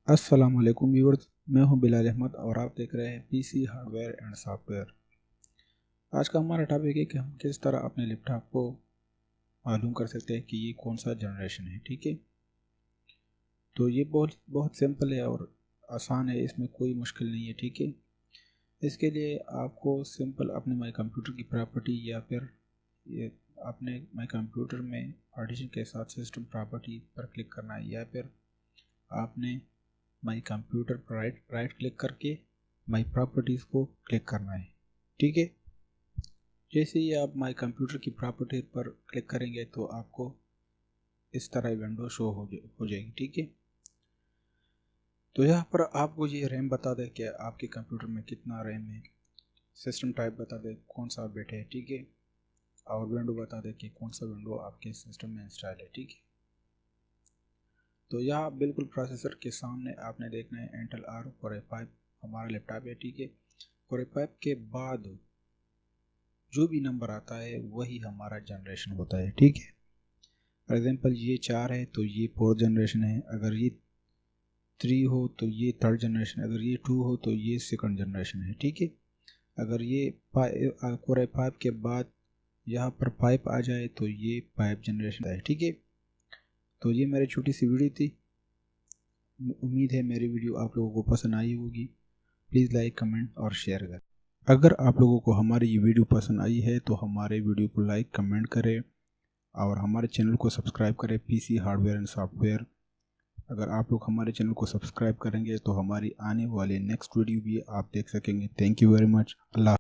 अस्सलाम वालेकुम व्यूअर्स, मैं हूं बिलाल अहमद और आप देख रहे हैं पीसी हार्डवेयर एंड सॉफ्टवेयर। आज का हमारा टॉपिक है कि हम किस तरह अपने लैपटॉप को मालूम कर सकते हैं कि ये कौन सा जनरेशन है। ठीक है, तो ये बहुत बहुत सिंपल है और आसान है, इसमें कोई मुश्किल नहीं है। ठीक है, इसके लिए आपको सिंपल अपने माई कंप्यूटर की प्रॉपर्टी या फिर ये अपने माई कंप्यूटर में पार्टीशन के साथ सिस्टम प्रॉपर्टी पर क्लिक करना है, या फिर आपने माई कंप्यूटर पर राइट क्लिक करके माई प्रॉपर्टीज़ को क्लिक करना है। ठीक है, जैसे ही आप माई कंप्यूटर की प्रॉपर्टी पर क्लिक करेंगे तो आपको इस तरह विंडो शो हो जाएगी। ठीक है, तो यहाँ पर आपको ये रैम बता दें कि आपके कंप्यूटर में कितना रैम है, सिस्टम टाइप बता दें कौन सा अपडेट है। ठीक है, और विंडो बता दें कि कौन सा विंडो आपके सिस्टम में इंस्टॉल है। ठीक है, तो यहाँ बिल्कुल प्रोसेसर के सामने आपने देखना है इंटेल आर कोर i5 हमारा लैपटॉप है। ठीक है, कोर i5 के बाद जो भी नंबर आता है वही हमारा जनरेशन होता है। ठीक है, फॉर एग्जांपल ये 4 है तो ये 4th जनरेशन है, अगर ये 3 हो तो ये 3rd जनरेशन, अगर ये 2 हो तो ये 2nd जनरेशन है। ठीक है, अगर ये कोर i5 के बाद यहाँ पर 5 आ जाए तो ये 5 जनरेशन है। ठीक है, तो ये मेरी छोटी सी वीडियो थी। उम्मीद है मेरी वीडियो आप लोगों को पसंद आई होगी। प्लीज़ लाइक, कमेंट और शेयर करें। अगर आप लोगों को हमारी ये वीडियो पसंद आई है तो हमारे वीडियो को लाइक, कमेंट करें और हमारे चैनल को सब्सक्राइब करें, पीसी हार्डवेयर एंड सॉफ्टवेयर। अगर आप लोग हमारे चैनल को सब्सक्राइब करेंगे तो हमारी आने वाली नेक्स्ट वीडियो भी आप देख सकेंगे। Thank you very much. Allah.